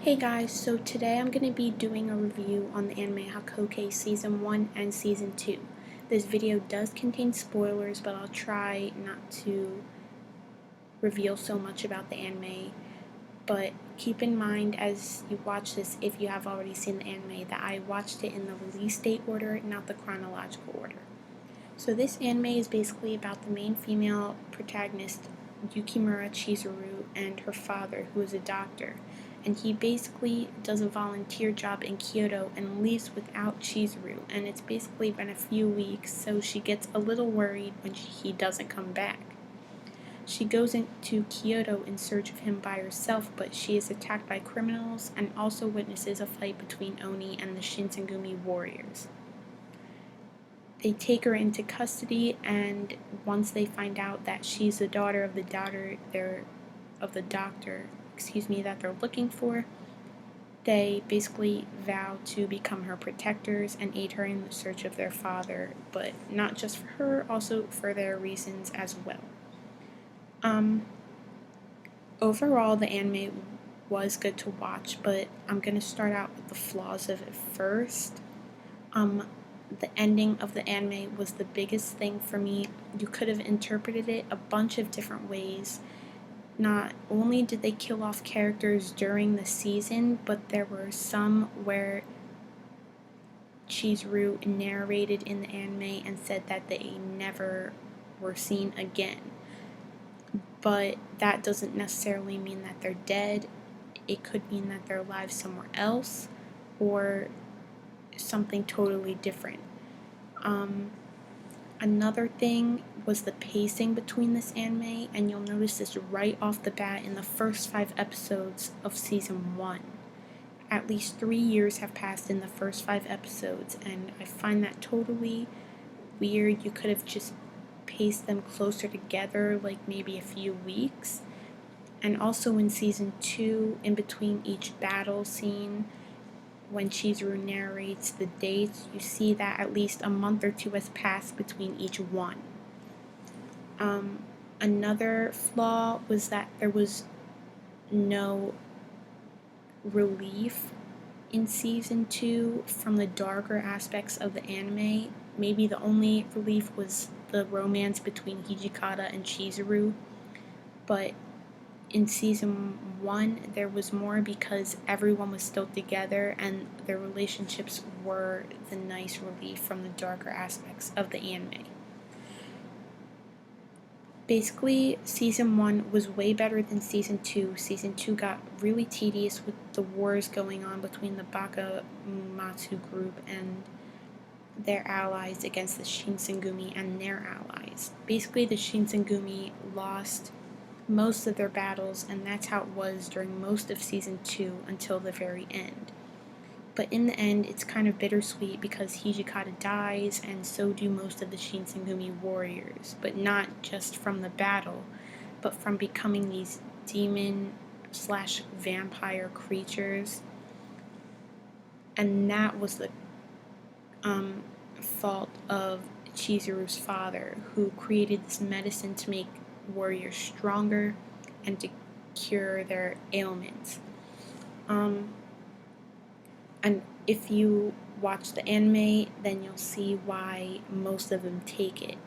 Hey guys, so today I'm going to be doing a review on the anime Hakuouki Season 1 and Season 2. This video does contain spoilers, but I'll try not to reveal so much about the anime. But keep in mind as you watch this, if you have already seen the anime, that I watched it in the release date order, not the chronological order. So this anime is basically about the main female protagonist, Yukimura Chizuru, and her father, who is a doctor. And he basically does a volunteer job in Kyoto and leaves without Chizuru. And it's basically been a few weeks, so she gets a little worried when he doesn't come back. She goes into Kyoto in search of him by herself, but she is attacked by criminals and also witnesses a fight between Oni and the Shinsengumi warriors. They take her into custody, and once they find out that she's the daughter of the doctor that they're looking for, they basically vow to become her protectors and aid her in the search of their father, but not just for her, also for their reasons as well. Overall, the anime was good to watch, but I'm going to start out with the flaws of it first. The ending of the anime was the biggest thing for me. You could have interpreted it a bunch of different ways. Not only did they kill off characters during the season, but there were some where Chizuru narrated in the anime and said that they never were seen again. But that doesn't necessarily mean that they're dead. It could mean that they're alive somewhere else, or something totally different. Another thing was the pacing between this anime, and you'll notice this right off the bat in the first 5 episodes of Season 1. At least 3 years have passed in the first 5 episodes, and I find that totally weird. You could have just paced them closer together, like maybe a few weeks. And also in Season 2, in between each battle scene, when Chizuru narrates the dates, you see that at least a month or 2 has passed between each one. Another flaw was that there was no relief in Season 2 from the darker aspects of the anime. Maybe the only relief was the romance between Hijikata and Chizuru, but in Season 1 there was more because everyone was still together and their relationships were the nice relief from the darker aspects of the anime. Basically, Season 1 was way better than Season 2. Season 2 got really tedious with the wars going on between the Bakamatsu group and their allies against the Shinsengumi and their allies. Basically, the Shinsengumi lost most of their battles, and that's how it was during most of Season 2 until the very end. But in the end, it's kind of bittersweet because Hijikata dies, and so do most of the Shinsengumi warriors, but not just from the battle, but from becoming these demon/vampire creatures. And that was the fault of Chizuru's father, who created this medicine to make warriors stronger and to cure their ailments. And if you watch the anime, then you'll see why most of them take it.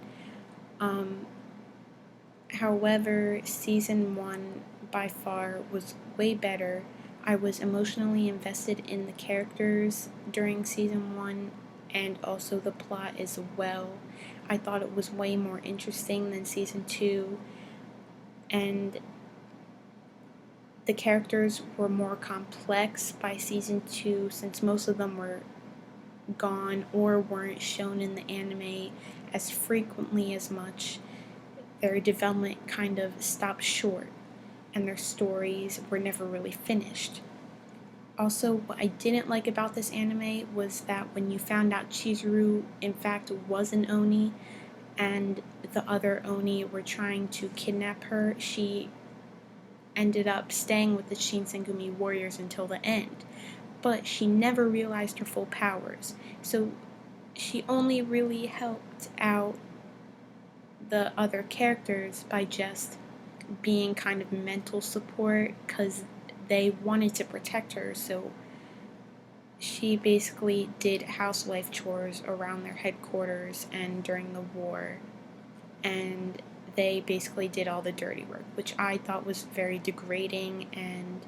However, Season 1 by far was way better. I was emotionally invested in the characters during Season 1 and also the plot as well. I thought it was way more interesting than Season 2, and the characters were more complex by Season 2 since most of them were gone or weren't shown in the anime as frequently as much. Their development kind of stopped short, and their stories were never really finished. Also, what I didn't like about this anime was that when you found out Chizuru in fact was an Oni and the other Oni were trying to kidnap her, she ended up staying with the Shinsengumi warriors until the end. But she never realized her full powers, so she only really helped out the other characters by just being kind of mental support, because they wanted to protect her, so she basically did housewife chores around their headquarters and during the war, and they basically did all the dirty work, which I thought was very degrading and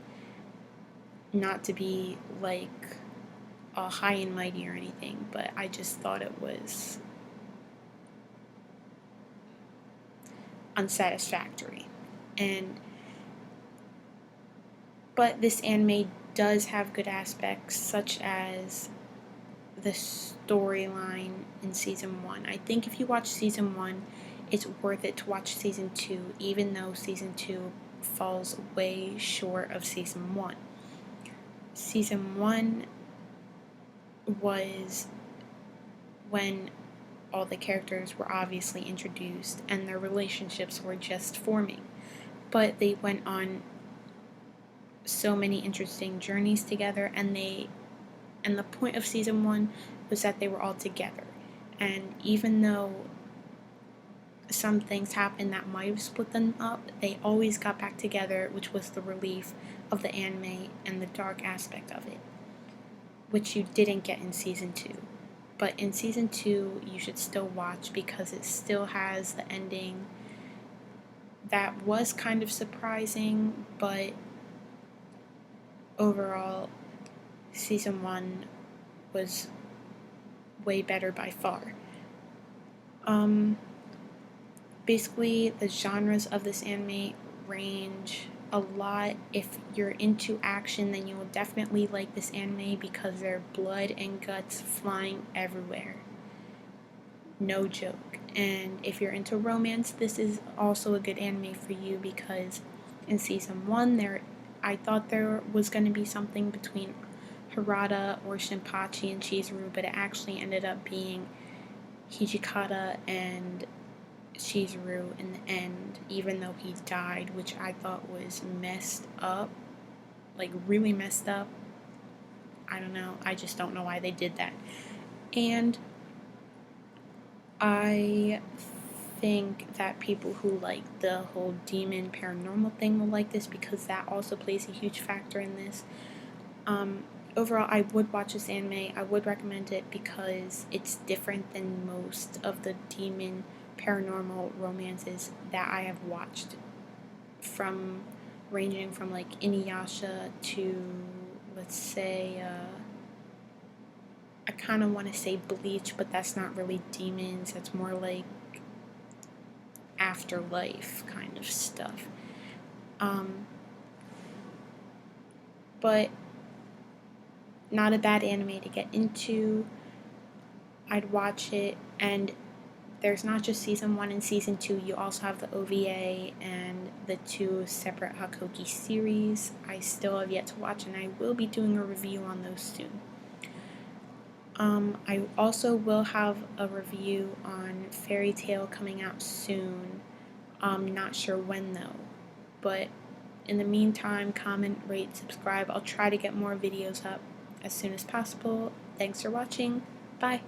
not to be like high and mighty or anything, but I just thought it was unsatisfactory. And but this anime does have good aspects, such as the storyline in season 1. I think if you watch season 1, it's worth it to watch season 2, even though season 2 falls way short of season 1. Season 1 was when all the characters were obviously introduced and their relationships were just forming. But they went on so many interesting journeys together, and the point of season 1 was that they were all together. And even though some things happened that might have split them up, they always got back together, which was the relief of the anime and the dark aspect of it, which you didn't get in season 2. But in season 2, you should still watch because it still has the ending that was kind of surprising, but overall, season 1 was way better by far. Basically, the genres of this anime range a lot. If you're into action, then you will definitely like this anime because there's blood and guts flying everywhere. No joke. And if you're into romance, this is also a good anime for you because in season 1, I thought there was going to be something between Harada or Shinpachi and Chizuru, but it actually ended up being Hijikata and Chizuru in the end, even though he died, which I thought was messed up, like really messed up. I don't know, I just don't know why they did that. And I think that people who like the whole demon paranormal thing will like this because that also plays a huge factor in this. Overall, I would watch this anime. I would recommend it because it's different than most of the demon paranormal romances that I have watched, from ranging from like Inuyasha to, let's say, I kind of want to say Bleach, but that's not really demons. That's more like afterlife kind of stuff. But not a bad anime to get into. I'd watch it, and there's not just season 1 and season 2, you also have the OVA and the 2 separate Hakuouki series. I still have yet to watch, and I will be doing a review on those soon. I also will have a review on Fairy Tail coming out soon. Not sure when though, but in the meantime, comment, rate, subscribe. I'll try to get more videos up as soon as possible. Thanks for watching. Bye.